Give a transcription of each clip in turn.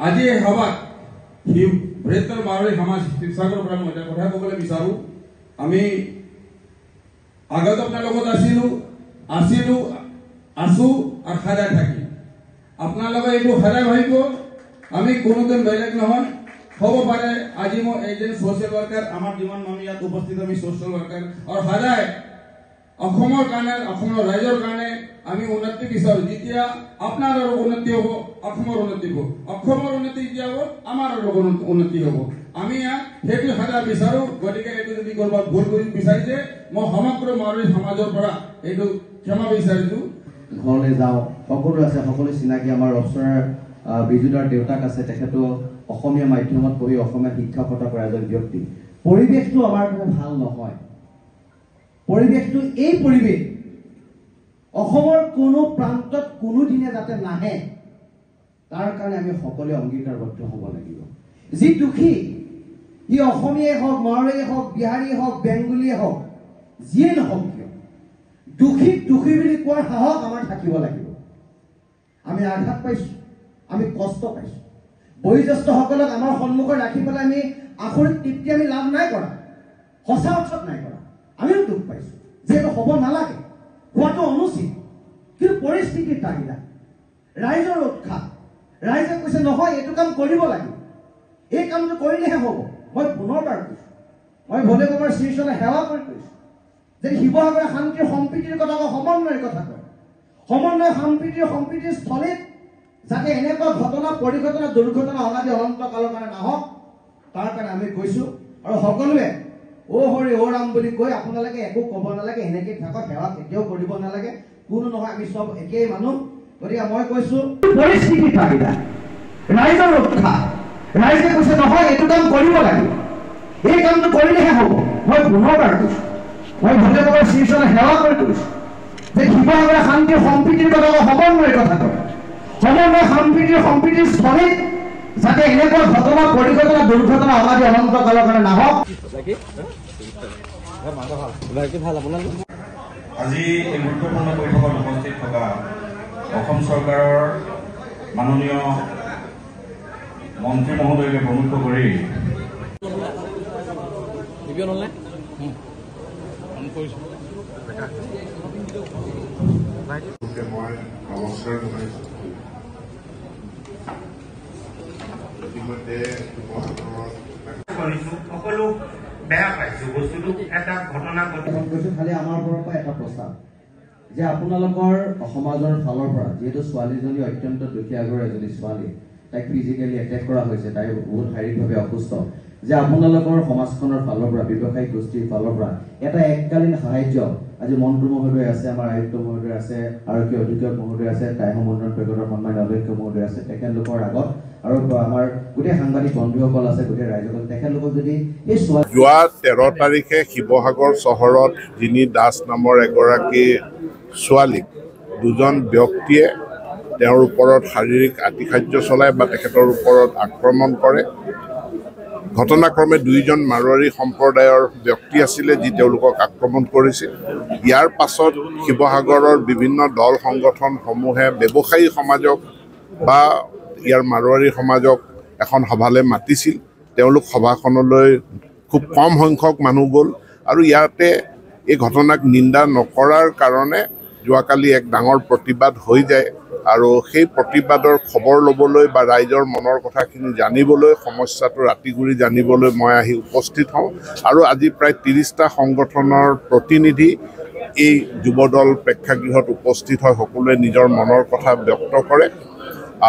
আজি এই সভাত বৃহত্তৰ মাৰোৱাৰী সমাজ শিৱসাগৰৰ পৰা মই এটা কথা ক'বলৈ বিচাৰোঁ। আমি আগত আপোনাৰ লগত আছোঁ আৰু সদায় থাকিম। আপোনালোকে এইবোৰ সদায় ভাবিব, আমি কোনোদিন বেলেগ নহয়। হ'ব পাৰে আজি মই এজন ছ'চিয়েল ৱৰ্কাৰ, আমাৰ যিমান মানুহ ইয়াত উপস্থিত আমি ছ'চিয়েল ৱৰ্কাৰ, আৰু সদায় অসমৰ কাৰণে, অসমৰ ৰাইজৰ কাৰণে আমি উন্নতি বিচাৰোঁ। যেতিয়া আপোনাৰ আৰু উন্নতি হ'ব, অসমৰ উন্নতি হ'ব, অসমৰ উন্নতি যেতিয়া হ'ব, আমাৰ আৰু উন্নতি হ'ব। আমি ইয়াত সেইটো সদায় বিচাৰোঁ। গতিকে এইটো যদি ক'ৰবাত ভুল কৰি বিচাৰিছে, মই সমগ্ৰ মাৰোৱাৰী সমাজৰ পৰা এইটো ক্ষমা বিচাৰিছোঁ। ঘৰলৈ যাওঁ, সকলো আছে, সকলো চিনাকি। আমাৰ অপচৰাৰ বিজুদাৰ দেউতাক আছে, তেখেতো অসমীয়া মাধ্যমত পঢ়ি অসমীয়া শিক্ষকতা কৰা এজন ব্যক্তি। পৰিৱেশটো আমাৰ কাৰণে ভাল নহয়। পৰিৱেশটো এই পৰিৱেশ অসমৰ কোনো প্ৰান্তত কোনোদিনে যাতে নাহে, তাৰ কাৰণে আমি সকলোৱে অংগীকাৰবদ্ধ হ'ব লাগিব। যি দুখী, সি অসমীয়াই হওক, মাৰোৱাৰীয়ে হওক, বিহাৰীয়ে হওক, বেংগলীয়ে হওক, যিয়ে নহওক কিয়, দুখীক দুখী বুলি কোৱাৰ সাহস আমাৰ থাকিব লাগিব। আমি আঘাত পাইছোঁ, আমি কষ্ট পাইছোঁ। বয়োজ্যেষ্ঠসকলক আমাৰ সন্মুখত ৰাখি পেলাই আমি আখৰিক তৃপ্তি আমি লাভ নাই কৰা, সঁচা অৰ্থত নাই কৰা। আমিও দুখ পাইছোঁ, যিহেতু হ'ব নালাগে, হোৱাটো অনুচিত। কিন্তু পৰিস্থিতিৰ তাগিদা, ৰাইজৰ উৎসাহ, ৰাইজে কৈছে নহয় এইটো কাম কৰিব লাগিব, এই কামটো কৰিলেহে হ'ব। মই পুনৰবাৰ কৈছোঁ, মই ভোলে বাবাৰ শ্ৰীচৰণে সেৱা কৰি কৈছোঁ যে শিৱসাগৰে শান্তিৰ সম্প্ৰীতিৰ কথা কয়, সমন্বয়ৰ কথা কয়। সমন্বয় সম্প্ৰীতিৰ স্থলীত যাতে এনেকুৱা ঘটনা, পৰিঘটনা, দুৰ্ঘটনা অনাদি অনন্ত কালৰ কাৰণে নাহক, তাৰ কাৰণে আমি কৈছোঁ। আৰু সকলোৱে অ' হৰি অ' ৰাম বুলি কৈ আপোনালোকে একো ক'ব নালাগে, এনেকৈ থাকক, সেৱা কেতিয়াও কৰিব নালাগে। কোনো নহয়, আমি চব একেই মানুহ। গতিকে মই কৈছোঁ পৰিস্থিতিৰ তাগিদা, ৰাইজৰ উৎসাহ, ৰাইজে কৈছে নহয় এইটো কাম কৰিব লাগিব, এই কামটো কৰিলেহে হ'ব। মই পুনৰবাৰ কৈছোঁ, মই ভোলে বাবাৰ শ্ৰীচৰণে সেৱা কৰি কৈছোঁ যে শিৱসাগৰে শান্তিৰ সম্প্ৰীতিৰ কথা কয়, সমন্বয়ৰ কথা কয়। সমন্বয় সম্প্ৰীতিৰ স্থলীত যাতে এনেকুৱা ঘটনা, পৰিঘটনা, দুৰ্ঘটনা অনাদি অনন্ত কালৰ কাৰণে নাহক। আজি এই গুৰুত্বপূৰ্ণ বৈঠকত উপস্থিত থকা অসম চৰকাৰৰ মাননীয় মন্ত্ৰী মহোদয়কে প্ৰমুখ কৰি মই নমস্কাৰ জনাইছোঁ। ইতিমধ্যে সকলো বেয়া পাইছোঁ, বস্তুটো এটা ঘটনা কৈছোঁ। খালি আমাৰ ফালৰ পৰা এটা প্ৰস্তাৱ যে আপোনালোকৰ সমাজৰ ফালৰ পৰা, যিহেতু ছোৱালীজনী অত্যন্ত দুখীয়া ঘৰৰ এজনী ছোৱালী, তাইক ফিজিকেলি এটেক কৰা হৈছে, তাই বহুত শাৰীৰিকভাৱে অসুস্থ, যে আপোনালোকৰ সমাজখনৰ ফালৰ পৰা, ব্যৱসায়িক গোষ্ঠীৰ ফালৰ পৰা এটা এককালীন সাহায্য, আজি মন্ত্ৰী মহোদয় আছে, আমাৰ আয়ুক্ত মহোদয় আছে, আৰক্ষী অধীক্ষক মহোদয় আছে, টাইহম উন্নয়ন পৰিষদৰ সন্মানীয় অধ্যক্ষ মহোদয় আছে, তেখেতলোকৰ আগত, আৰু আমাৰ গোটেই সাংবাদিক বন্ধুসকল আছে, গোটেই ৰাইজসকল, তেখেতলোকক যদি এই যোৱা 13 তাৰিখে শিৱসাগৰ চহৰত জিনি দাস নামৰ এগৰাকী ছোৱালীক দুজন ব্যক্তিয়ে তেওঁৰ ওপৰত শাৰীৰিক আতিশায্য চলায় বা তেখেতৰ ওপৰত আক্ৰমণ কৰে। ঘটনাক্ৰমে দুইজন মাৰোৱাৰী সম্প্ৰদায়ৰ ব্যক্তি আছিলে যি তেওঁলোকক আক্ৰমণ কৰিছিল। ইয়াৰ পাছত শিৱসাগৰৰ বিভিন্ন দল সংগঠনসমূহে ব্যৱসায়ী সমাজক বা ইয়াৰ মাৰোৱাৰী সমাজক এখন সভালৈ মাতিছিল। তেওঁলোক সভাখনলৈ খুব কম সংখ্যক মানুহ গ'ল, আৰু ইয়াতে এই ঘটনাক নিন্দা নকৰাৰ কাৰণে যোৱাকালি এক ডাঙৰ প্ৰতিবাদ হৈ যায়। আৰু সেই প্ৰতিবাদৰ খবৰ ল'বলৈ বা ৰাইজৰ মনৰ কথাখিনি জানিবলৈ, সমস্যাটো ৰাতিগুৰি জানিবলৈ মই আহি উপস্থিত হওঁ। আৰু আজি প্ৰায় 30টা সংগঠনৰ প্ৰতিনিধি এই যুৱদল প্ৰেক্ষাগৃহত উপস্থিত হয়, সকলোৱে নিজৰ মনৰ কথা ব্যক্ত কৰে।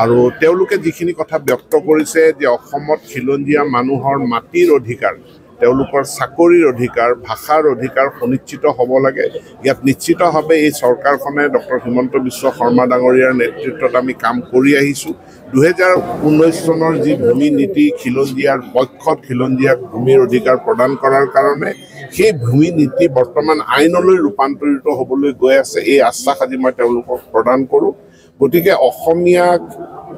আৰু তেওঁলোকে যিখিনি কথা ব্যক্ত কৰিছে যে অসমত খিলঞ্জীয়া মানুহৰ মাটিৰ অধিকাৰ, তেওঁলোকৰ চাকৰিৰ অধিকাৰ, ভাষাৰ অধিকাৰ সুনিশ্চিত হ'ব লাগে। ইয়াত নিশ্চিতভাৱে এই চৰকাৰখনে ডক্টৰ হিমন্ত বিশ্ব শৰ্মা ডাঙৰীয়াৰ নেতৃত্বত আমি কাম কৰি আহিছোঁ। 2019 চনৰ যি ভূমি নীতি খিলঞ্জীয়াৰ পক্ষত, খিলঞ্জীয়াক ভূমিৰ অধিকাৰ প্ৰদান কৰাৰ কাৰণে, সেই ভূমি নীতি বৰ্তমান আইনলৈ ৰূপান্তৰিত হ'বলৈ গৈ আছে। এই আশ্বাস আজি মই তেওঁলোকক প্ৰদান কৰোঁ। গতিকে অসমীয়াক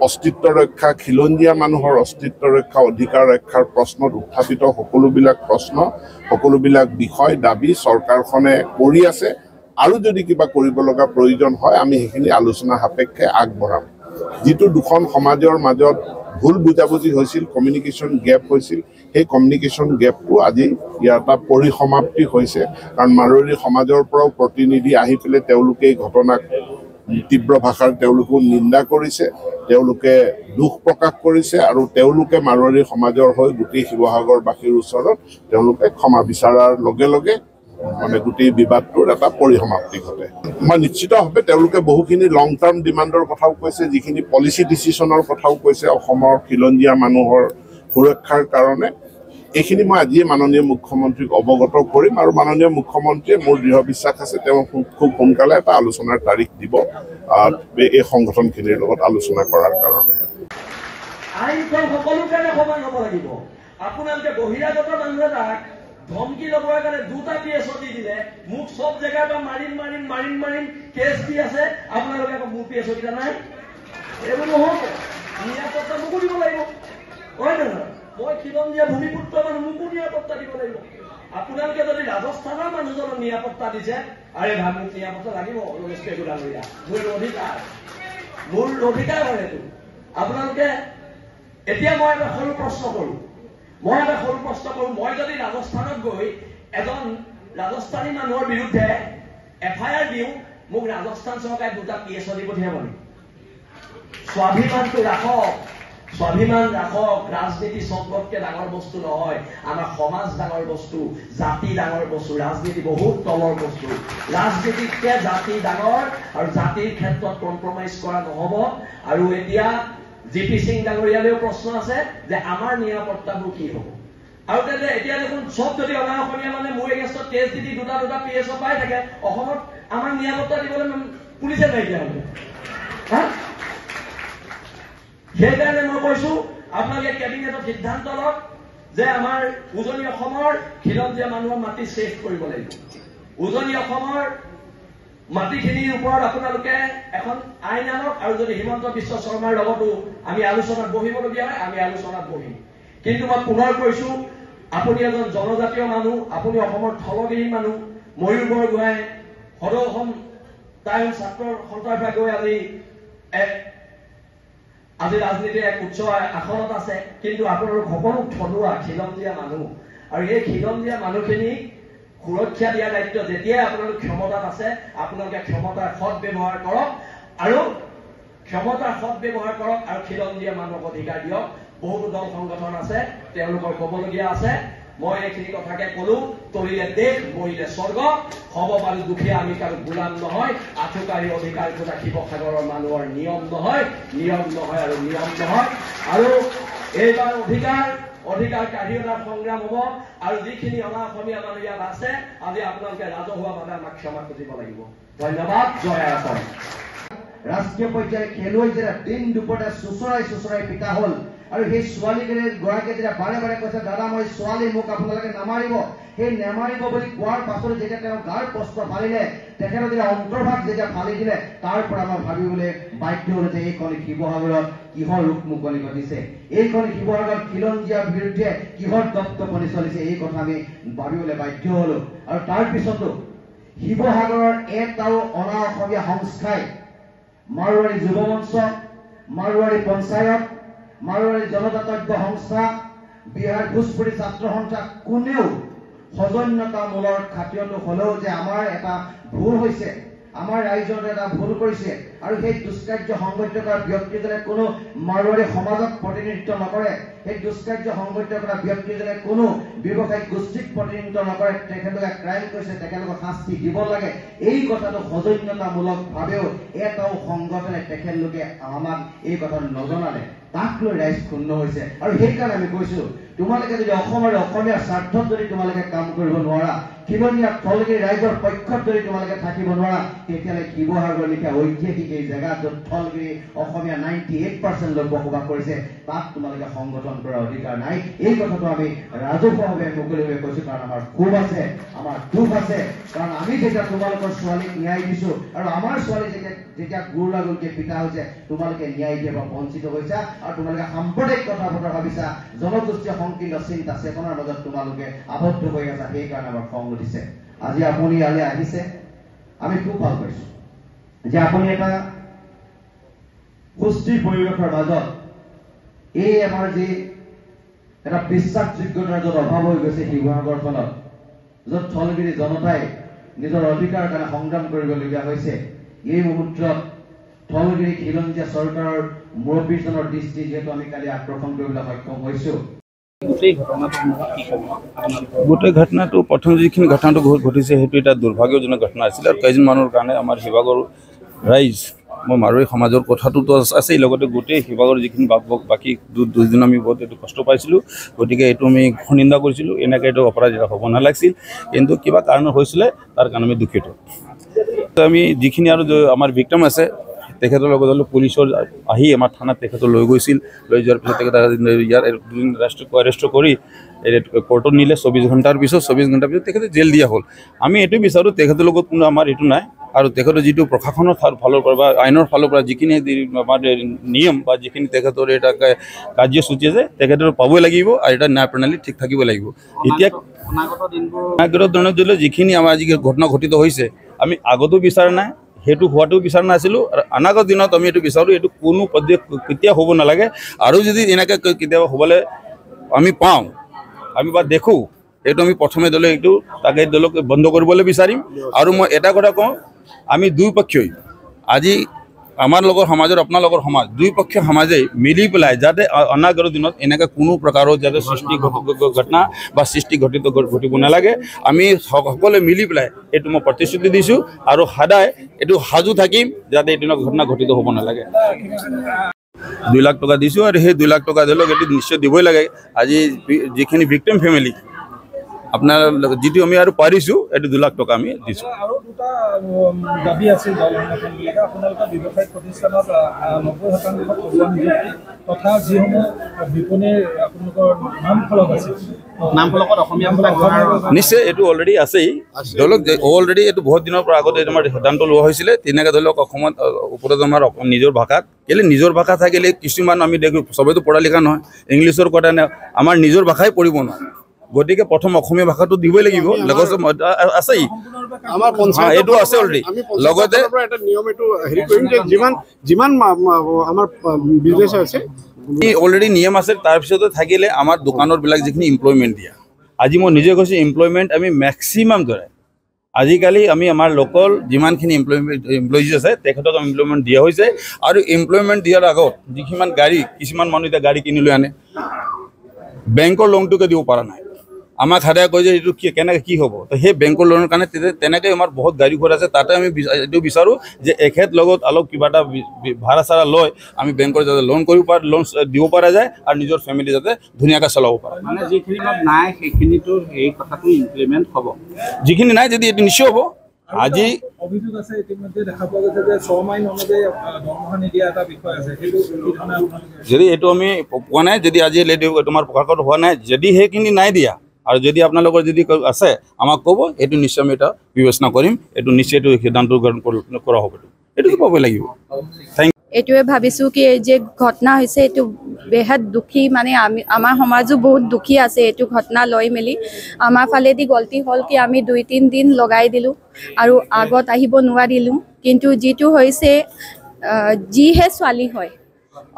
অস্তিত্ব ৰক্ষা, খিলঞ্জীয়া মানুহৰ অস্তিত্ব ৰক্ষা, অধিকাৰ ৰক্ষাৰ প্ৰশ্নত উত্থাপিত সকলোবিলাক প্ৰশ্ন, সকলোবিলাক বিষয়, দাবী চৰকাৰখনে কৰি আছে। আৰু যদি কিবা কৰিব লগা প্ৰয়োজন হয়, আমি সেইখিনি আলোচনা সাপেক্ষে আগবঢ়াম। যিটো দুখন সমাজৰ মাজত ভুল বুজাবুজি হৈছিল, কমিউনিকেশ্যন গেপ হৈছিল, সেই কমিউনিকেশ্যন গেপটো আজি ইয়াৰ এটা পৰিসমাপ্তি হৈছে। কাৰণ মাৰোৱাৰী সমাজৰ পৰাও প্ৰতিনিধি আহি পেলাই তেওঁলোকে এই ঘটনাক তীব্ৰ ভাষাৰ তেওঁলোকেও নিন্দা কৰিছে, তেওঁলোকে দুখ প্ৰকাশ কৰিছে আৰু তেওঁলোকে মাৰোৱাৰী সমাজৰ হৈ গোটেই শিৱসাগৰবাসীৰ ওচৰত তেওঁলোকে ক্ষমা বিচৰাৰ লগে লগে মানে গোটেই বিবাদটোৰ এটা পৰিসমাপ্তি ঘটে। মই নিশ্চিতভাৱে তেওঁলোকে বহুখিনি লং টাৰ্ম ডিমাণ্ডৰ কথাও কৈছে, যিখিনি পলিচি ডিচিশ্যনৰ কথাও কৈছে অসমৰ খিলঞ্জীয়া মানুহৰ সুৰক্ষাৰ কাৰণে। এইখিনি মই আজিয়ে মাননীয় মুখ্যমন্ত্ৰীক অৱগত কৰিম আৰু মাননীয় মুখ্যমন্ত্ৰীয়ে মোৰ দৃঢ় বিশ্বাস আছে তেওঁ খুব সোনকালে এটা আলোচনাৰ তাৰিখ দিব এই সংগঠনখিনিৰ লগত আলোচনা কৰাৰ কাৰণে। আইনখন সকলো কাৰণে সমান হ'ব লাগিব। আপোনালোকে বহিৰাগত মানুহ এটাক ধমকি ল'বৰ কাৰণে 2টা PSO দি দিলে, মোক চব জেগাৰ পৰা মাৰিম কেছ দি আছে, আপোনালোকে আকৌ মোৰ PSO কেইটা নাই। এইবোৰ নহ'ব, নিৰাপত্তা মোকো দিব লাগিব, হয় নে নহয়? মই খিলঞ্জীয়া ভূমিপুত্ৰ মানুহ, মোকো নিৰাপত্তা দিব লাগিব। আপোনালোকে যদি ৰাজস্থানৰ মানুহজনক নিৰাপত্তা দিছে, আৰে ভাই মোক নিৰাপত্তা লাগিব, মোৰ অধিকাৰ হয় এইটো। আপোনালোকে এতিয়া মই এটা সৰু প্ৰশ্ন কৰোঁ, মই যদি ৰাজস্থানত গৈ এজন ৰাজস্থানী মানুহৰ বিৰুদ্ধে FIR দিওঁ, মোক ৰাজস্থান চৰকাৰে 2টা PSO দি পঠিয়াব নেকি? স্বাভিমান ৰাখক। ৰাজনীতি চবতকে ডাঙৰ বস্তু নহয়, আমাৰ সমাজ ডাঙৰ বস্তু, জাতি ডাঙৰ বস্তু, ৰাজনীতি বহুত তলৰ বস্তু। ৰাজনীতিতকে জাতি ডাঙৰ আৰু জাতিৰ ক্ষেত্ৰত কম্প্ৰমাইজ কৰা নহ'ব। আৰু এতিয়া GP সিং ডাঙৰীয়ালৈও প্ৰশ্ন আছে যে আমাৰ নিৰাপত্তাবোৰ কি হ'ব। আৰু তেন্তে এতিয়া দেখোন চব যদি অনা অসমীয়া মানে মোৰ এগেইনষ্টত কেছ দি 2টা PSO পাই থাকে, অসমত আমাৰ নিৰাপত্তা দিবলৈ পুলিচে নাইকিয়া হ'ব। সেইকাৰণে মই কৈছো আপোনালোকে কেবিনেটত সিদ্ধান্ত লওক যে আমাৰ উজনি অসমৰ খিলঞ্জীয়া মানুহৰ মাটি ছেভ কৰিব লাগিব। উজনি অসমৰ মাটিখিনিৰ ওপৰত আপোনালোকে এখন আইন আনক, আৰু যদি হিমন্ত বিশ্ব শৰ্মাৰ লগতো আমি আলোচনাত বহিবলগীয়া হয় আমি আলোচনাত বহিম। কিন্তু মই পুনৰ কৈছো, আপুনি এজন জনজাতীয় মানুহ, আপুনি অসমৰ থলগিৰি মানুহ। ময়ূৰ বৰগোহাঁই সদৌ অসম তাইৰ ছাত্ৰৰ সন্থাৰ পৰা গৈ আজি ৰাজনীতিৰ এক উচ্চ আসনত আছে, কিন্তু আপোনালোক সকলো থলুৱা খিলঞ্জীয়া মানুহ, আৰু এই খিলঞ্জীয়া মানুহখিনিক সুৰক্ষা দিয়াৰ দায়িত্ব যেতিয়াই আপোনালোক ক্ষমতাত আছে, আপোনালোকে ক্ষমতাৰ সৎ ব্যৱহাৰ কৰক আৰু খিলঞ্জীয়া মানুহক অধিকাৰ দিয়ক। বহুতো দল সংগঠন আছে, তেওঁলোকৰ ক'বলগীয়া আছে। মই এইখিনি কথাকে ক'লো, তৰিলে দেশ মৰিলে স্বৰ্গ, হ'ব পাৰো দুখীয়া, আমি কাৰো গোলাম নহয়। আঠুকাৰী অধিকাৰ খোজা শিৱসাগৰৰ মানুহৰ নিয়ম নহয়। আৰু এইবাৰ অধিকাৰ কাঢ়ি অনাৰ সংগ্ৰাম হ'ব। আৰু যিখিনি অনা অসমীয়া মানুহ ইয়াত আছে, আজি আপোনালোকে ৰাজহুৱাভাৱে আমাক ক্ষমা খুজিব লাগিব। ধন্যবাদ। জয় অসম। ৰাষ্ট্ৰীয় পৰ্যায়ৰ খেলুৱৈ যেতিয়া দিন দুপৰীয়া চুচৰাই পিতা হ'ল, আৰু সেই ছোৱালীগৰাকীয়ে যেতিয়া বাৰে বাৰে কৈছে দাদা মই ছোৱালী, মোক আপোনালোকে নামাৰিব, সেই নামাৰিব বুলি কোৱাৰ পাছত যেতিয়া তেওঁ গাৰ প্ৰশ্ন ফালিলে, তেখেতৰ যেতিয়া অন্তৰ্ভাগ যেতিয়া ফালি দিলে, তাৰ পৰা মই ভাবিবলৈ বাধ্য হলো যে এইখন শিৱসাগৰত কিহৰ ৰূপ মুকলি ঘটিছে, এইখন শিৱসাগৰত খিলঞ্জীয়াৰ বিৰুদ্ধে কিহৰ দপ্তপনি চলিছে, এই কথা আমি ভাবিবলৈ বাধ্য হলো। আৰু তাৰ পিছতো শিৱসাগৰৰ এটাও অনা অসমীয়া সংস্থাই মাৰোৱাৰী যুৱ মঞ্চ, মাৰোৱাৰী পঞ্চায়ত, মাৰোৱাৰী জনজাতজ্ঞ সংস্থা, বিহাৰ ভোজপুৰী ছাত্ৰ সন্থা কোনেও সৌজন্যতামূলক খাতিৰতো হলেও যে আমাৰ এটা ভুল হৈছে, আমাৰ ৰাইজৰ এটা ভুল কৰিছে, আৰু সেই দুষ্কাৰ্য সংঘটিত কৰা ব্যক্তিজনে কোনো মাৰোৱাৰী সমাজক প্ৰতিনিধিত্ব নকৰে, সেই দুষ্কাৰ্য সংঘটিত কৰা ব্যক্তিজনে কোনো ব্যৱসায়িক গোষ্ঠীক প্ৰতিনিধিত্ব নকৰে, তেখেতলোকে ক্ৰাইম কৰিছে, তেখেতলোকক শাস্তি দিব লাগে। এই কথাটো সৌজন্যতামূলক ভাৱেও এটাও সংগঠনে তেখেতলোকে আমাক এই কথা নজনালে, তাক লৈ ৰাইজ ক্ষুণ্ণ হৈছে। আৰু সেইকাৰণে আমি কৈছো, তোমালোকে যদি অসম আৰু অসমীয়াৰ স্বাৰ্থত যদি তোমালোকে কাম কৰিব নোৱাৰা, খিলঞ্জীয়া থলগিৰি ৰাইজৰ পক্ষত যদি তোমালোকে থাকিব নোৱাৰা, তেতিয়াহ'লে শিৱসাগৰ লেখীয়া ঐতিহাসিক এই জেগা য'ত থলগিৰি অসমীয়া 98% লোক বসবাস কৰিছে, তাত তোমালোকে সংগঠন কৰাৰ অধিকাৰ নাই। এই কথাটো আমি ৰাজহুৱাভাৱে মুকলিভাৱে কৈছো, কাৰণ আমাৰ ক্ষোভ আছে, আমাৰ দুখ আছে। কাৰণ আমি যেতিয়া তোমালোকৰ ছোৱালীক ন্যায় দিছো, আৰু আমাৰ ছোৱালী যেতিয়া গুৰুলাগুলকে পিতা হৈছে, তোমালোকে ন্যায় দিয়া বা বঞ্চিত হৈছা, আৰু তোমালোকে সাম্প্ৰদায়িক কথা বতৰা ভাবিছা, জনগোষ্ঠীয় সংকীৰ্ণ চিন্তা চেতনাৰ মাজত তোমালোকে আবদ্ধ হৈ আছা, সেইকাৰণে আমাৰ খং উঠিছে। আজি আপুনি ইয়ালৈ আহিছে, আমি খুব ভাল পাইছো যে আপুনি এটা সুস্থিৰ পৰিৱেশৰ মাজত এই আমাৰ যি এটা বিশ্বাসযোগ্যতাৰ য'ত অভাৱ হৈ গৈছে শিৱসাগৰখনত, য'ত স্থলগিৰি জনতাই নিজৰ অধিকাৰৰ কাৰণে সংগ্ৰাম কৰিবলগীয়া হৈছে, এই মুহূৰ্তত স্থলগিৰি খিলঞ্জীয়া চৰকাৰৰ মুৰব্বীজনৰ দৃষ্টি যিহেতু আমি কালি আকৰ্ষণ কৰিবলৈ সক্ষম হৈছোঁ। গোটেই ঘটনাটো প্ৰথম যিখিনি ঘটনাটো ঘটিছে সেইটো এটা দুৰ্ভাগ্যজনক ঘটনা আছিল আৰু কেইজন মানুহৰ কাৰণে আমাৰ শিৱসাগৰ ৰাইজ মই মাৰোৱাৰী সমাজৰ কথাটোতো আছেই, লগতে গোটেই শিৱসাগৰ যিখিনি বাকী দুদিন আমি বহুত এইটো কষ্ট পাইছিলোঁ, গতিকে এইটো আমি নিন্দা কৰিছিলোঁ। এনেকৈ এইটো অপৰাধ হ'ব নালাগিছিল, কিন্তু কিবা কাৰণ হৈছিলে তাৰ কাৰণে আমি দুখিত। আমি যিখিনি আৰু আমাৰ ভিক্টিম আছে তেখেতৰ লগত হ'লেও পুলিচৰ আহি আমাৰ থানাত তেখেতক লৈ গৈছিল, লৈ যোৱাৰ পিছত তেখেত ইয়াৰ দুদিন এৰেষ্ট কৰি কোৰ্টত নিলে। 24 ঘণ্টাৰ পিছত তেখেতে জেল দিয়া হ'ল। আমি এইটো বিচাৰোঁ তেখেতৰ লগত কোনো আমাৰ এইটো নাই, আৰু তেখেতৰ যিটো প্ৰশাসনৰ ফালৰ পৰা বা আইনৰ ফালৰ পৰা যিখিনি আমাৰ নিয়ম বা যিখিনি তেখেতৰ এটা কাৰ্যসূচী আছে তেখেতৰ পাবই লাগিব, আৰু এটা ন্যায় প্ৰণালী ঠিক থাকিব লাগিব। এতিয়া অনাগত দিনত যিখিনি আমাৰ আজি ঘটনা ঘটিত হৈছে আমি আগতো বিচৰা নাই, সেইটো হোৱাটো বিচৰা নাছিলোঁ, আৰু অনাগত দিনত আমি এইটো বিচাৰোঁ এইটো কোনো পৰ্যায়ত কেতিয়াও হ'ব নালাগে। আৰু যদি এনেকৈ কেতিয়াবা হ'বলৈ আমি পাওঁ, আমি বা দেখোঁ, এইটো আমি প্ৰথমে এইটো তাকে বন্ধ কৰিবলৈ বিচাৰিম। আৰু মই এটা কথা কওঁ, আমি দুয়োপক্ষই আজি আমাৰ লগৰ সমাজৰ আপোনালোকৰ সমাজ দুয়োপক্ষীয় সমাজে মিলি পেলাই যাতে অনাগত দিনত এনেকৈ কোনো প্ৰকাৰৰ যাতে সৃষ্টি ঘটনা বা সৃষ্টি ঘটিব নালাগে, আমি সকলোৱে মিলি পেলাই এইটো মই প্ৰতিশ্ৰুতি দিছোঁ, আৰু সদায় এইটো সাজু থাকিম যাতে এইটো ঘটনা ঘটিত হ'ব নালাগে। 2 লাখ টকা দিছোঁ, আৰু সেই 2 লাখ টকা ধৰি লওক এইটো নিশ্চয় দিবই লাগে। আজি যিখিনি ভিক্টিম ফেমিলি আপোনাৰ যিটো আমি আৰু পাৰিছোঁ এইটো 2 লাখ টকা আমি দিছোঁ। আৰু দুটা দাবী আছিল আপোনালোকৰ ব্যৱসায়িক প্ৰতিষ্ঠানত 90% নিযুক্তি তথা যিসমূহ বিপণীৰ আপোনালোকৰ নাম ফলক আছে, নাম ফলকত অসমীয়া নিশ্চয় এইটো অলৰেডি আছেই। ধৰি লওক অলৰেডি এইটো বহুত দিনৰ পৰা আগতে আমাৰ সিদ্ধান্ত লোৱা হৈছিলে। তেনেকৈ ধৰি লওক অসমত ওপৰত আমাৰ নিজৰ ভাষাত কেলৈ নিজৰ ভাষা থাকিলে কিছুমান আমি দেখোঁ চবেইতো পঢ়া লিখা নহয়, ইংলিছৰ কথা আমাৰ নিজৰ ভাষাই পঢ়িব নোৱাৰে, গতিকে প্ৰথম অসমীয়া ভাষাটো দিবই লাগিব। লগতে আছেই এইটো আছে অলৰেডি। লগতে এটা নিয়ম এইটো হেৰি কৰিম যে যিমান আমাৰ বিজনেছ আছে অলৰেডি নিয়ম আছে। তাৰপিছতে থাকিলে আমাৰ দোকানৰবিলাক যিখিনি এমপ্লয়মেণ্ট দিয়া, আজি মই নিজে কৈছোঁ এমপ্লয়মেণ্ট আমি মেক্সিমাম ধৰে আজিকালি আমি আমাৰ লোকেল যিমানখিনি এমপ্লয়িজ আছে তেখেতক এমপ্লয়মেণ্ট দিয়া হৈছে। আৰু এমপ্লয়মেণ্ট দিয়াৰ আগত যিমান গাড়ী কিছুমান মানুহ এতিয়া গাড়ী কিনি লৈ আনে, বেংকৰ লোনটোকে দিব পৰা নাই, আমাক সদায় কয় যে এইটো কেনেকৈ কি হ'ব। তো সেই বেংকৰ লোনৰ কাৰণে তেনেকৈ আমাৰ বহুত গাড়ী ঘোৰা আছে। তাতে আমি এইটো বিচাৰোঁ যে এখেত লগত অলপ কিবা এটা ভাড়া চাড়া লৈ আমি বেংকৰ যাতে লোন দিব পৰা যায়, আৰু নিজৰ ফেমিলি যাতে ধুনীয়াকৈ চলাব পাৰে। মানে যিখিনি নাই সেইখিনিতো এই কথাটো ইমপ্লিমেণ্ট হ'ব, যিখিনি নাই যদি এইটো নিশ্চয় হ'ব। আজি অভিযোগ আছে ইতিমধ্যে দেখা পোৱা গৈছে যে 6 মাইল অনুযায়ী দৰমহা নিদিয়া এটা বিষয় আছে, সেইটো যদি এইটো আমি পোৱা নাই, যদি আজি তোমাৰ প্ৰকাশত হোৱা নাই, যদি সেইখিনি নাই দিয়া আৰু যদি আপোনালোকৰ যদি আছে আমাক ক'ব, এইটো নিশ্চয় আমি এটা বিবেচনা কৰিম, এইটো নিশ্চয় এইটো সিদ্ধান্ত গ্ৰহণ কৰা হ'ব, এইটোতো পাবই লাগিব। এইটোৱে ভাবিছোঁ কি যে ঘটনা হৈছে এইটো বেহাত দুখী, মানে আমাৰ সমাজো বহুত দুখী আছে এইটো ঘটনা লৈ মেলি। আমাৰ ফালেদি গলতি হ'ল কি আমি 2-3 দিন লগাই দিলোঁ আৰু আগত আহিব নোৱাৰিলোঁ। কিন্তু যিটো হৈছে যিহে ছোৱালী হয়,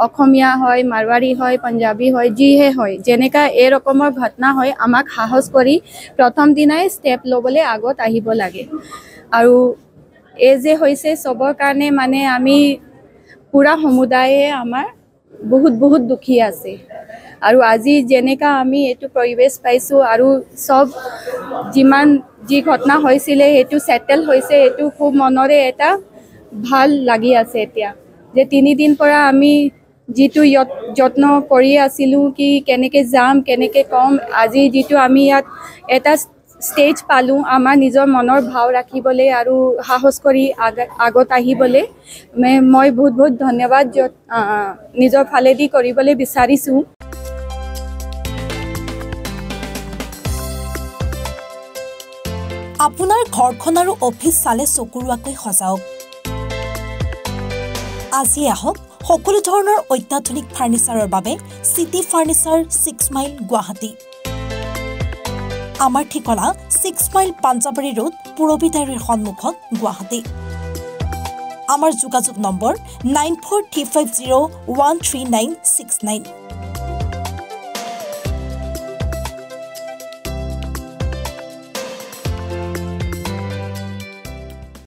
অসমীয়া হয়, মাৰৱাৰী হয়, পাঞ্জাবী হয়, যিহে হয়, যেনেকা এই ৰকমৰ ঘটনা হয়, আমাক সাহস কৰি প্ৰথম দিনাই ষ্টেপ ল'বলৈ আগত আহিব লাগে। আৰু এই যে হৈছে চবৰ কাৰণে মানে আমি পুৰা সমুদায়ে আমাৰ বহুত দুখী আছে। আৰু আজি যেনেকা আমি এইটো পৰিৱেশ পাইছোঁ, আৰু চব যি ঘটনা হৈছিলে সেইটো ছেটেল হৈছে, এইটো খুব মনৰে এটা ভাল লাগি আছে এতিয়া যে 3 দিন পৰা আমি যিটো যত্ন কৰি আছিলোঁ কি কেনেকৈ যাম, কেনেকৈ ক'ম, আজি যিটো আমি ইয়াত এটা ষ্টেজ পালোঁ আমাৰ নিজৰ মনৰ ভাৱ ৰাখিবলৈ আৰু সাহস কৰি আগত আহিবলৈ, মই বহুত ধন্যবাদ নিজৰ ফালেদি কৰিবলৈ বিচাৰিছোঁ। আপোনাৰ ঘৰখন আৰু অফিচ চালে চকুৰোৱাকৈ সজাওক। আজি আহক সকলো ধৰণৰ অত্যাধুনিক ফাৰ্নিচাৰৰ বাবে চিটি ফাৰ্নিচাৰ 6 মাইল গুৱাহাটী। আমাৰ ঠিকনা 6 মাইল পাঞ্জাবাৰী ৰোড, পুৰবী দাইৰীৰ সন্মুখত, গুৱাহাটী। আমাৰ যোগাযোগ নম্বৰ 9435013969